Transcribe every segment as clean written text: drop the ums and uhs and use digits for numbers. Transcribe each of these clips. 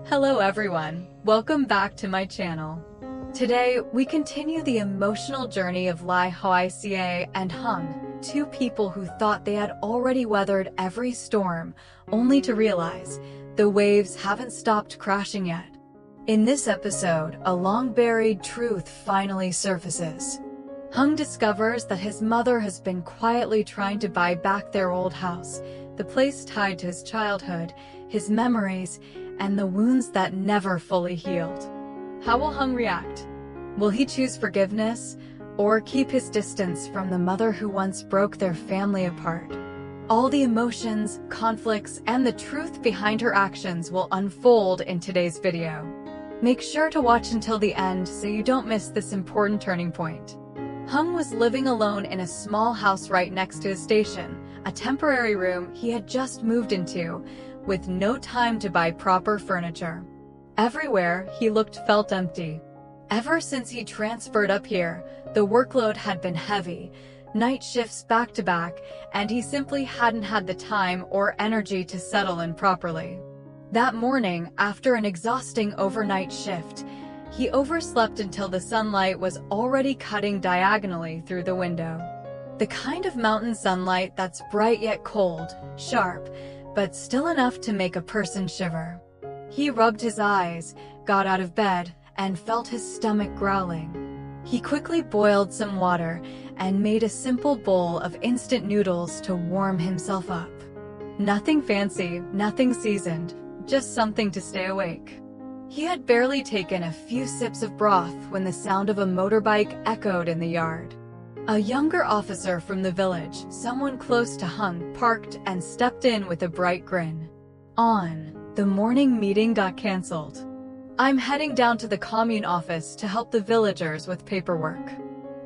Hello everyone, welcome back to my channel. Today, we continue the emotional journey of Ly Hoai Ca and Hùng, two people who thought they had already weathered every storm, only to realize the waves haven't stopped crashing yet. In this episode, a long-buried truth finally surfaces. Hùng discovers that his mother has been quietly trying to buy back their old house, the place tied to his childhood, his memories, and the wounds that never fully healed. How will Hùng react? Will he choose forgiveness, or keep his distance from the mother who once broke their family apart? All the emotions, conflicts, and the truth behind her actions will unfold in today's video. Make sure to watch until the end so you don't miss this important turning point. Hùng was living alone in a small house right next to his station, a temporary room he had just moved into, with no time to buy proper furniture. Everywhere he looked felt empty. Ever since he transferred up here, the workload had been heavy, night shifts back to back, and he simply hadn't had the time or energy to settle in properly. That morning, after an exhausting overnight shift, he overslept until the sunlight was already cutting diagonally through the window. The kind of mountain sunlight that's bright yet cold, sharp, but still enough to make a person shiver. He rubbed his eyes, got out of bed, and felt his stomach growling. He quickly boiled some water and made a simple bowl of instant noodles to warm himself up. Nothing fancy, nothing seasoned, just something to stay awake. He had barely taken a few sips of broth when the sound of a motorbike echoed in the yard. A younger officer from the village, someone close to Hùng, parked and stepped in with a bright grin. The morning meeting got cancelled. I'm heading down to the commune office to help the villagers with paperwork.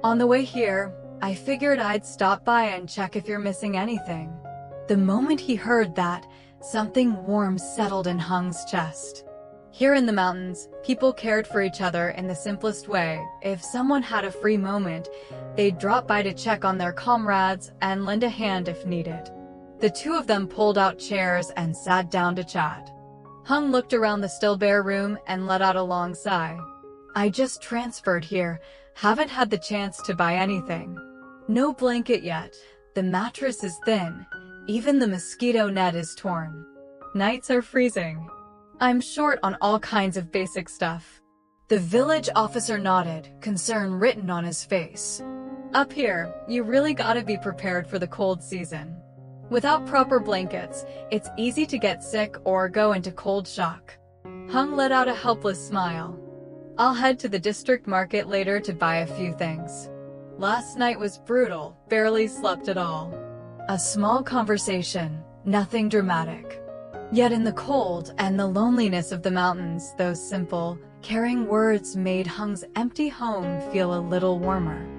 On the way here, I figured I'd stop by and check if you're missing anything. The moment he heard that, something warm settled in Hùng chest. Here in the mountains, people cared for each other in the simplest way. If someone had a free moment, they'd drop by to check on their comrades and lend a hand if needed. The two of them pulled out chairs and sat down to chat. Hùng looked around the still bare room and let out a long sigh. I just transferred here, haven't had the chance to buy anything. No blanket yet, the mattress is thin, even the mosquito net is torn. Nights are freezing. I'm short on all kinds of basic stuff. The village officer nodded, concern written on his face. Up here, you really gotta be prepared for the cold season. Without proper blankets, it's easy to get sick or go into cold shock. Hùng let out a helpless smile. I'll head to the district market later to buy a few things. Last night was brutal, barely slept at all. A small conversation, nothing dramatic. Yet in the cold and the loneliness of the mountains, those simple, caring words made Hùng empty home feel a little warmer.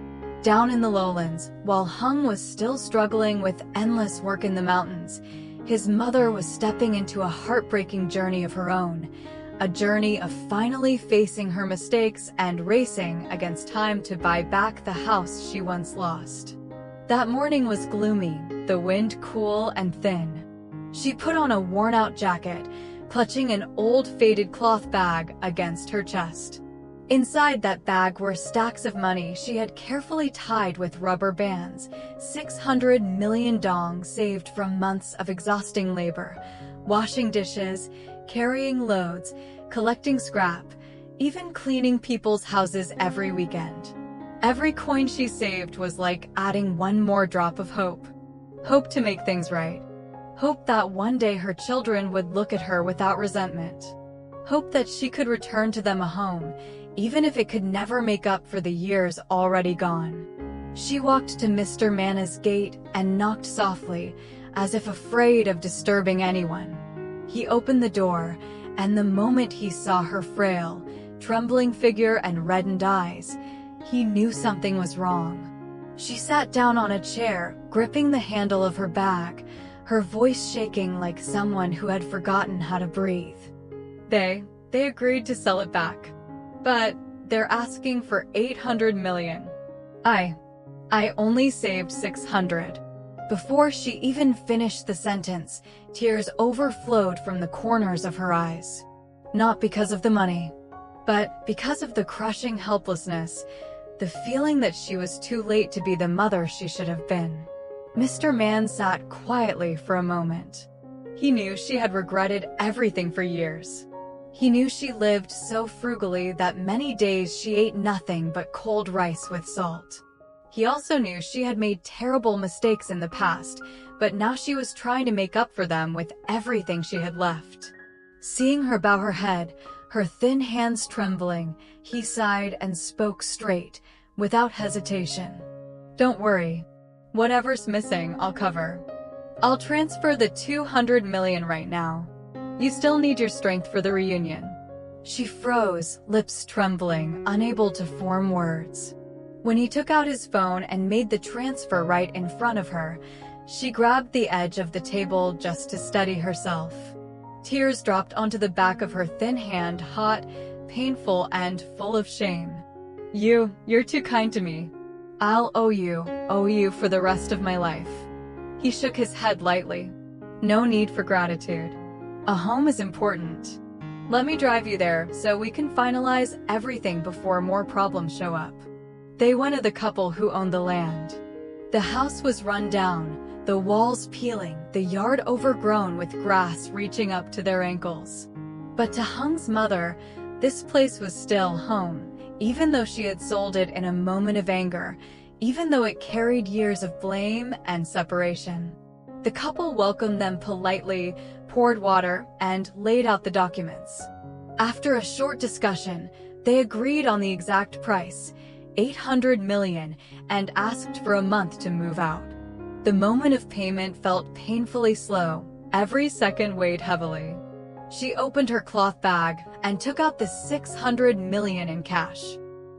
Down in the lowlands, while Hùng was still struggling with endless work in the mountains, his mother was stepping into a heartbreaking journey of her own, a journey of finally facing her mistakes and racing against time to buy back the house she once lost. That morning was gloomy, the wind cool and thin. She put on a worn-out jacket, clutching an old faded cloth bag against her chest. Inside that bag were stacks of money she had carefully tied with rubber bands, 600 million dong saved from months of exhausting labor, washing dishes, carrying loads, collecting scrap, even cleaning people's houses every weekend. Every coin she saved was like adding one more drop of hope. Hope to make things right. Hope that one day her children would look at her without resentment. Hope that she could return to them a home, even if it could never make up for the years already gone. She walked to Mr. Mana's gate and knocked softly, as if afraid of disturbing anyone. He opened the door, and the moment he saw her frail, trembling figure and reddened eyes, he knew something was wrong. She sat down on a chair, gripping the handle of her bag, her voice shaking like someone who had forgotten how to breathe. They agreed to sell it back. But they're asking for 800 million. I only saved 600. Before she even finished the sentence, tears overflowed from the corners of her eyes. Not because of the money, but because of the crushing helplessness, the feeling that she was too late to be the mother she should have been. Mr. Man sat quietly for a moment. He knew she had regretted everything for years. He knew she lived so frugally that many days she ate nothing but cold rice with salt. He also knew she had made terrible mistakes in the past, but now she was trying to make up for them with everything she had left. Seeing her bow her head, her thin hands trembling, he sighed and spoke straight, without hesitation. "Don't worry. Whatever's missing, I'll cover. I'll transfer the 200 million right now. You still need your strength for the reunion." She froze, lips trembling, unable to form words. When he took out his phone and made the transfer right in front of her, she grabbed the edge of the table just to steady herself. Tears dropped onto the back of her thin hand, hot, painful, and full of shame. You're too kind to me. I'll owe you for the rest of my life." He shook his head lightly. "No need for gratitude. A home is important. Let me drive you there so we can finalize everything before more problems show up." They went to the couple who owned the land. The house was run down, the walls peeling, the yard overgrown with grass reaching up to their ankles. But to Hung's mother, this place was still home, even though she had sold it in a moment of anger, even though it carried years of blame and separation. The couple welcomed them politely, poured water, and laid out the documents. After a short discussion, they agreed on the exact price, 800 million, and asked for a month to move out. The moment of payment felt painfully slow. Every second weighed heavily. She opened her cloth bag and took out the 600 million in cash.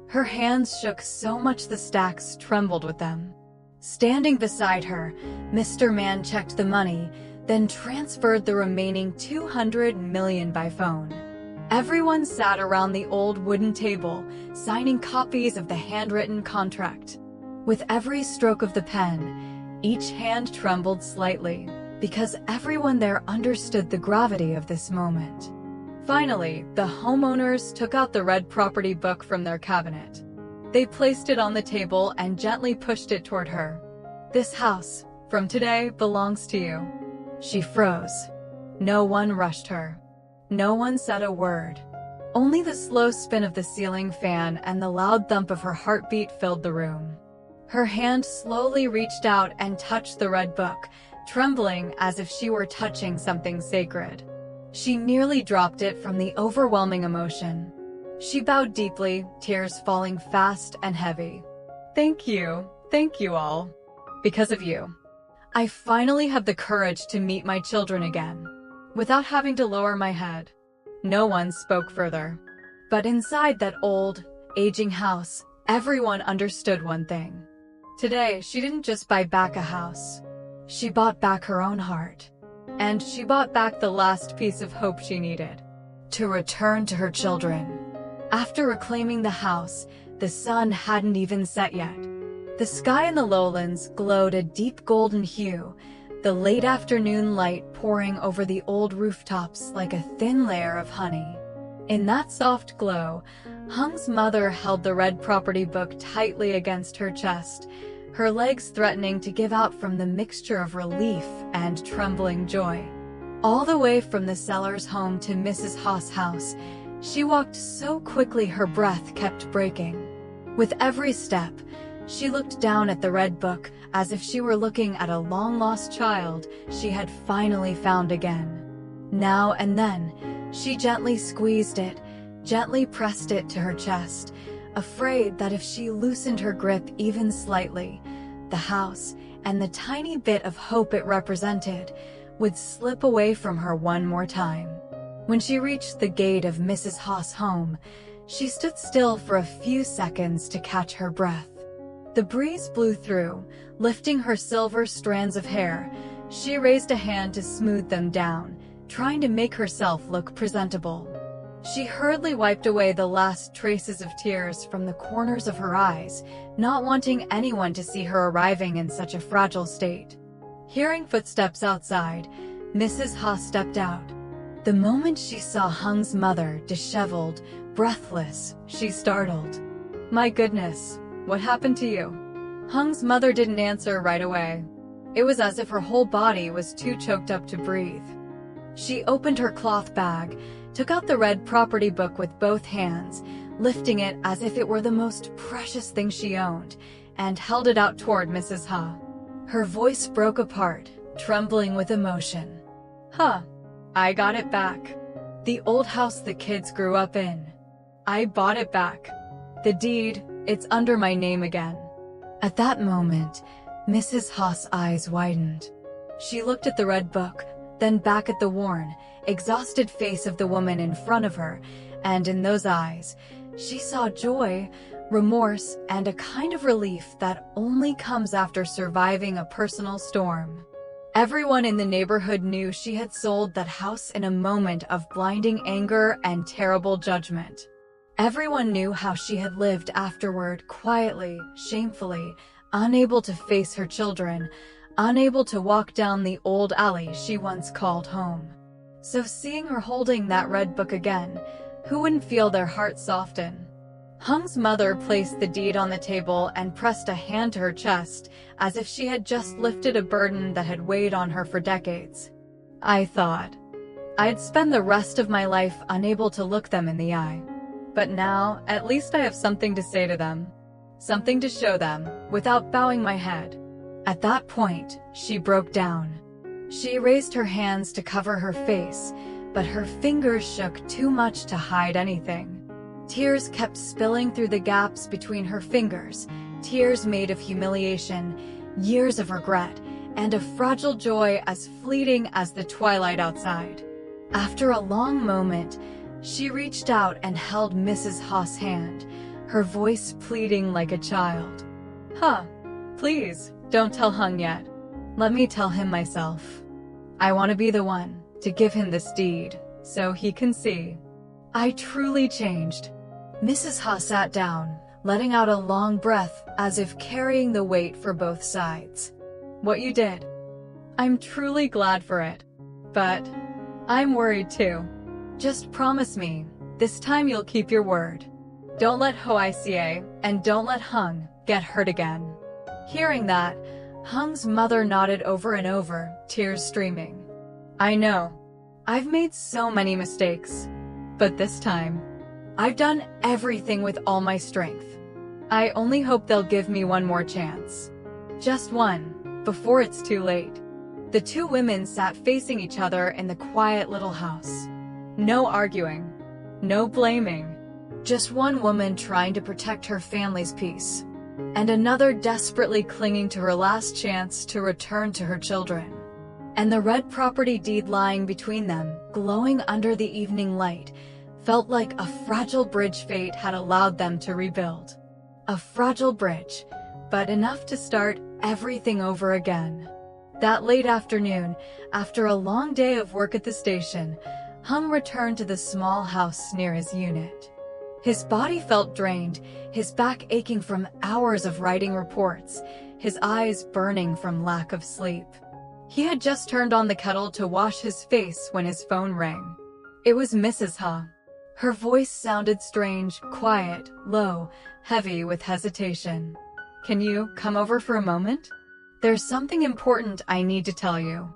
Her hands shook so much the stacks trembled with them. Standing beside her, Mr. Man checked the money, then transferred the remaining 200 million by phone. Everyone sat around the old wooden table, signing copies of the handwritten contract. With every stroke of the pen, each hand trembled slightly, because everyone there understood the gravity of this moment. Finally, the homeowners took out the red property book from their cabinet. They placed it on the table and gently pushed it toward her. "This house, from today, belongs to you." She froze. No one rushed her. No one said a word. Only the slow spin of the ceiling fan and the loud thump of her heartbeat filled the room. Her hand slowly reached out and touched the red book, trembling as if she were touching something sacred. She nearly dropped it from the overwhelming emotion. She bowed deeply, tears falling fast and heavy. Thank you all. Because of you, I finally have the courage to meet my children again, without having to lower my head." No one spoke further. But inside that old, aging house, everyone understood one thing. Today, she didn't just buy back a house. She bought back her own heart. And she bought back the last piece of hope she needed, to return to her children. After reclaiming the house, the sun hadn't even set yet. The sky in the lowlands glowed a deep golden hue, the late afternoon light pouring over the old rooftops like a thin layer of honey. In that soft glow, Hung's mother held the red property book tightly against her chest, her legs threatening to give out from the mixture of relief and trembling joy. All the way from the seller's home to Mrs. Haas's house, she walked so quickly her breath kept breaking. With every step, she looked down at the red book as if she were looking at a long-lost child she had finally found again. Now and then, she gently squeezed it, gently pressed it to her chest, afraid that if she loosened her grip even slightly, the house, and the tiny bit of hope it represented, would slip away from her one more time. When she reached the gate of Mrs. Haas's home, she stood still for a few seconds to catch her breath. The breeze blew through, lifting her silver strands of hair. She raised a hand to smooth them down, trying to make herself look presentable. She hurriedly wiped away the last traces of tears from the corners of her eyes, not wanting anyone to see her arriving in such a fragile state. Hearing footsteps outside, Mrs. Haas stepped out. The moment she saw Hung's mother, disheveled, breathless, she startled. "My goodness, what happened to you?" Hung's mother didn't answer right away. It was as if her whole body was too choked up to breathe. She opened her cloth bag, took out the red property book with both hands, lifting it as if it were the most precious thing she owned, and held it out toward Mrs. Ha. Her voice broke apart, trembling with emotion. "Huh, I got it back. The old house the kids grew up in. I bought it back. The deed, it's under my name again." At that moment, Mrs. Ha's eyes widened. She looked at the red book, then back at the worn, exhausted face of the woman in front of her, and in those eyes, she saw joy, remorse, and a kind of relief that only comes after surviving a personal storm. Everyone in the neighborhood knew she had sold that house in a moment of blinding anger and terrible judgment. Everyone knew how she had lived afterward, quietly, shamefully, unable to face her children, unable to walk down the old alley she once called home. So seeing her holding that red book again, who wouldn't feel their hearts soften? Hung's mother placed the deed on the table and pressed a hand to her chest, as if she had just lifted a burden that had weighed on her for decades. I thought I'd spend the rest of my life unable to look them in the eye. But now, at least I have something to say to them. Something to show them, without bowing my head. At that point, she broke down. She raised her hands to cover her face, but her fingers shook too much to hide anything. Tears kept spilling through the gaps between her fingers, tears made of humiliation, years of regret, and a fragile joy as fleeting as the twilight outside. After a long moment, she reached out and held Mrs. Ha's hand, her voice pleading like a child. "Huh, please, don't tell Hung yet. Let me tell him myself. I want to be the one to give him this deed, so he can see. I truly changed." Mrs. Ha sat down, letting out a long breath as if carrying the weight for both sides. "What you did, I'm truly glad for it. But I'm worried too. Just promise me, this time you'll keep your word. Don't let Hoai Ca and don't let Hung get hurt again." Hearing that, Hung's mother nodded over and over, tears streaming. "I know. I've made so many mistakes. But this time, I've done everything with all my strength. I only hope they'll give me one more chance. Just one, before it's too late." The two women sat facing each other in the quiet little house. No arguing, no blaming. Just one woman trying to protect her family's peace, and another desperately clinging to her last chance to return to her children. And the red property deed lying between them, glowing under the evening light, felt like a fragile bridge fate had allowed them to rebuild. A fragile bridge, but enough to start everything over again. That late afternoon, after a long day of work at the station, Hung returned to the small house near his unit. His body felt drained, his back aching from hours of writing reports, his eyes burning from lack of sleep. He had just turned on the kettle to wash his face when his phone rang. It was Mrs. Ha. Her voice sounded strange, quiet, low, heavy with hesitation. "Can you come over for a moment? There's something important I need to tell you."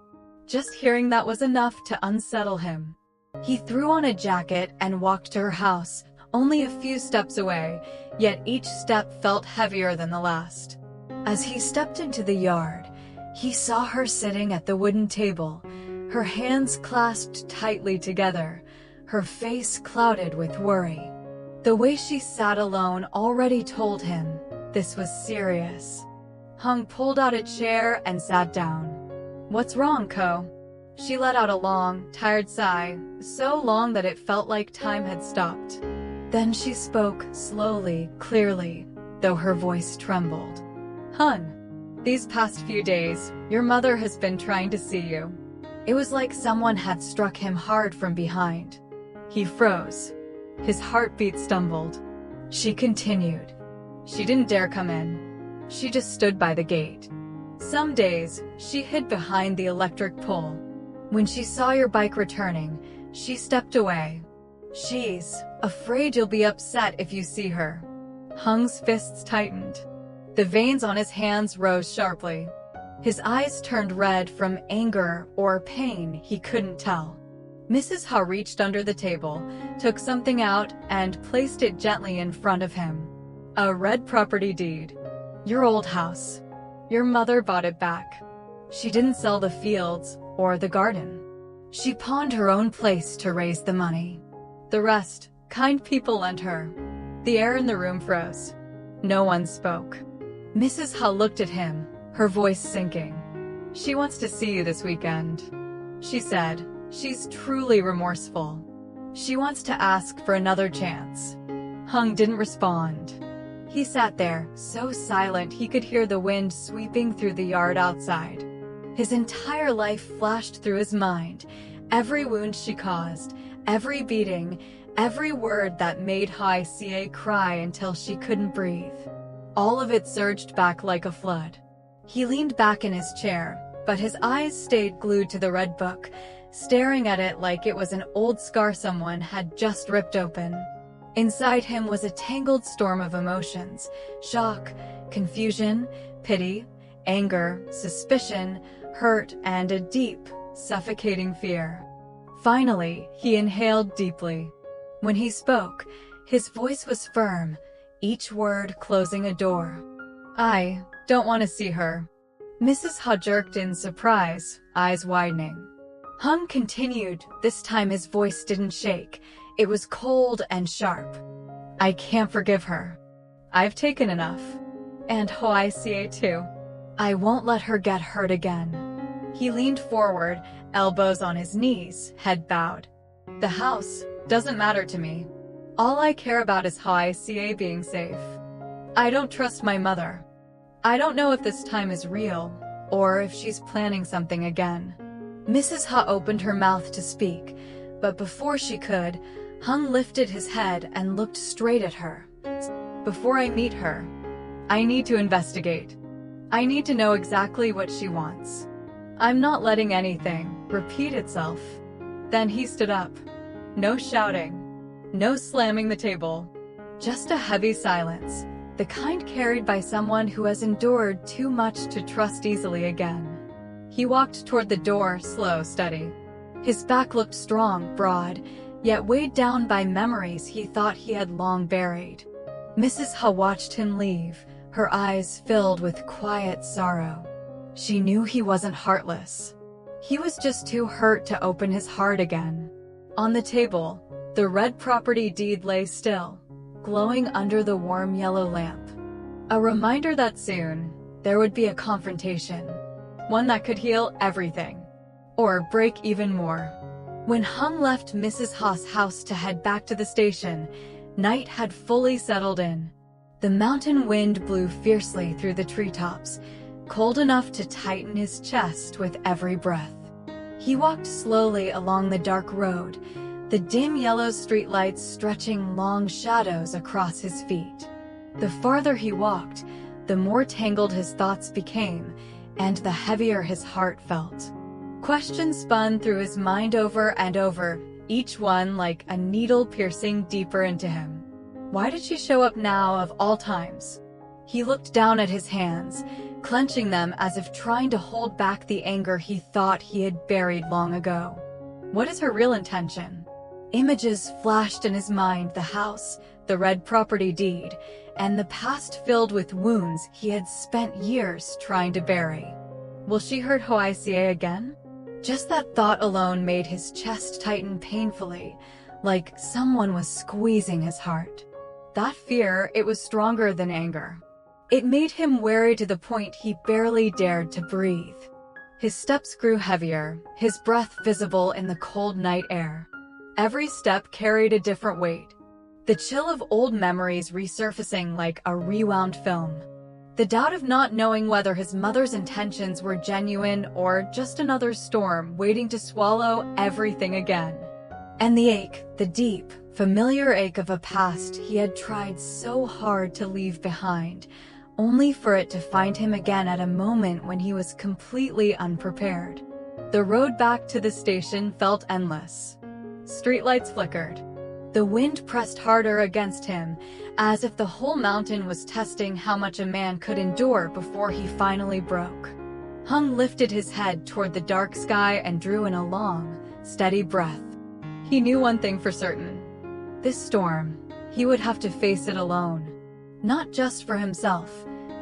Just hearing that was enough to unsettle him. He threw on a jacket and walked to her house, only a few steps away, yet each step felt heavier than the last. As he stepped into the yard, he saw her sitting at the wooden table, her hands clasped tightly together, her face clouded with worry. The way she sat alone already told him this was serious. Hung pulled out a chair and sat down. "What's wrong, Ko?" She let out a long, tired sigh, so long that it felt like time had stopped. Then she spoke slowly, clearly, though her voice trembled. "Hun, these past few days, your mother has been trying to see you." It was like someone had struck him hard from behind. He froze. His heartbeat stumbled. She continued. "She didn't dare come in. She just stood by the gate. Some days, she hid behind the electric pole. When she saw your bike returning, She stepped away. She's afraid you'll be upset if you see her. Hung's fists tightened. The veins on his hands rose sharply. His eyes turned red from anger or pain, he couldn't tell. Mrs. Ha reached under the table, took something out, and placed it gently in front of him. A red property deed. Your old house. Your mother bought it back. She didn't sell the fields or the garden. She pawned her own place to raise the money. The rest, kind people lent her. The air in the room froze. No one spoke. Mrs. Ha looked at him, her voice sinking. She wants to see you this weekend, she said. She's truly remorseful. She wants to ask for another chance. Hung didn't respond. He sat there, so silent he could hear the wind sweeping through the yard outside. His entire life flashed through his mind. Every wound she caused, every beating, every word that made Hoai Ca cry until she couldn't breathe. All of it surged back like a flood. He leaned back in his chair, but his eyes stayed glued to the red book, staring at it like it was an old scar someone had just ripped open. Inside him was a tangled storm of emotions: shock, confusion, pity, anger, suspicion, hurt, and a deep, suffocating fear. Finally, he inhaled deeply. When he spoke, his voice was firm, each word closing a door. I don't want to see her. Mrs. Ha jerked in surprise, eyes widening. Hung continued, this time his voice didn't shake. It was cold and sharp. I can't forgive her. I've taken enough. And Hoai Ca too. I won't let her get hurt again. He leaned forward, elbows on his knees, head bowed. The house doesn't matter to me. All I care about is Hoai Ca being safe. I don't trust my mother. I don't know if this time is real, or if she's planning something again. Mrs. Ha opened her mouth to speak, but before she could, Hung lifted his head and looked straight at her. Before I meet her, I need to investigate. I need to know exactly what she wants. I'm not letting anything repeat itself. Then he stood up. No shouting. No slamming the table. Just a heavy silence, the kind carried by someone who has endured too much to trust easily again. He walked toward the door, slow, steady. His back looked strong, broad, yet weighed down by memories he thought he had long buried. Mrs. Ha watched him leave, her eyes filled with quiet sorrow. She knew he wasn't heartless. He was just too hurt to open his heart again. On the table, the red property deed lay still, glowing under the warm yellow lamp. A reminder that soon, there would be a confrontation. One that could heal everything. Or break even more. When Hung left Mrs. Ha's house to head back to the station, night had fully settled in. The mountain wind blew fiercely through the treetops, cold enough to tighten his chest with every breath. He walked slowly along the dark road, the dim yellow streetlights stretching long shadows across his feet. The farther he walked, the more tangled his thoughts became, and the heavier his heart felt. Questions spun through his mind over and over, each one like a needle piercing deeper into him. Why did she show up now of all times? He looked down at his hands, clenching them as if trying to hold back the anger he thought he had buried long ago. What is her real intention? Images flashed in his mind: the house, the red property deed, and the past filled with wounds he had spent years trying to bury. Will she hurt Hoai Ca again? Just that thought alone made his chest tighten painfully, like someone was squeezing his heart. That fear, it was stronger than anger. It made him wary to the point he barely dared to breathe. His steps grew heavier, his breath visible in the cold night air. Every step carried a different weight, the chill of old memories resurfacing like a rewound film. The doubt of not knowing whether his mother's intentions were genuine or just another storm waiting to swallow everything again. And the ache, the deep, familiar ache of a past he had tried so hard to leave behind, only for it to find him again at a moment when he was completely unprepared. The road back to the station felt endless. Streetlights flickered. The wind pressed harder against him, as if the whole mountain was testing how much a man could endure before he finally broke. Hung lifted his head toward the dark sky and drew in a long, steady breath. He knew one thing for certain. This storm, he would have to face it alone. Not just for himself,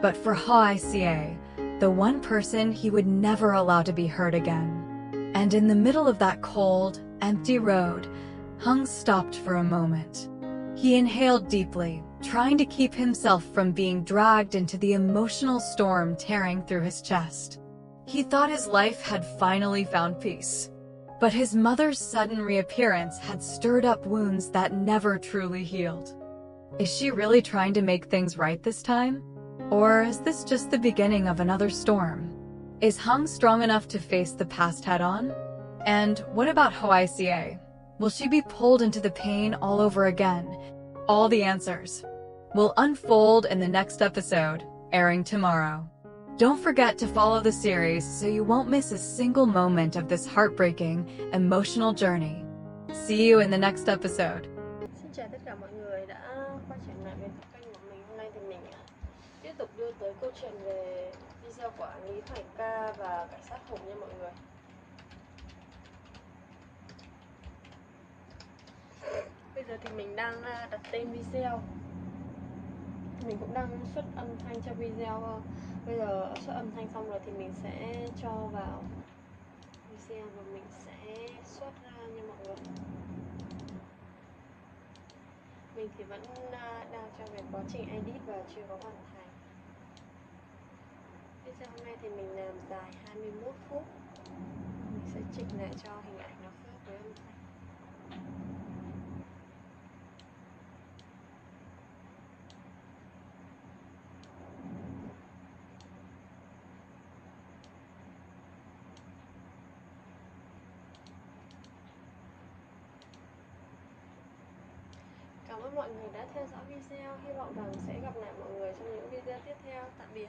but for Hoai Ca, the one person he would never allow to be hurt again. And in the middle of that cold, empty road, Hung stopped for a moment. He inhaled deeply, trying to keep himself from being dragged into the emotional storm tearing through his chest. He thought his life had finally found peace. But his mother's sudden reappearance had stirred up wounds that never truly healed. Is she really trying to make things right this time? Or is this just the beginning of another storm? Is Hung strong enough to face the past head-on? And what about Hoai Ca? Will she be pulled into the pain all over again? All the answers will unfold in the next episode, airing tomorrow. Don't forget to follow the series so you won't miss a single moment of this heartbreaking, emotional journey. See you in the next episode. Xin chào tất cả mọi người đã quay trở lại với kênh của mình. Hôm nay thì mình tiếp tục đưa tới câu chuyện về video của Ly Hoai Ca và cảnh sát Hùng nha mọi người. Bây giờ thì mình đang đặt tên video. Mình cũng đang xuất âm thanh cho video. Bây giờ xuất âm thanh xong rồi thì mình sẽ cho vào video và mình sẽ xuất ra nha mọi người. Mình thì vẫn đang trong về quá trình edit và chưa có hoàn thành. Video hôm nay thì mình làm dài 21 phút. Mình sẽ chỉnh lại cho hình ảnh nó khớp với âm thanh. Cảm ơn mọi người đã theo dõi video. Hy vọng rằng sẽ gặp lại mọi người trong những video tiếp theo. Tạm biệt.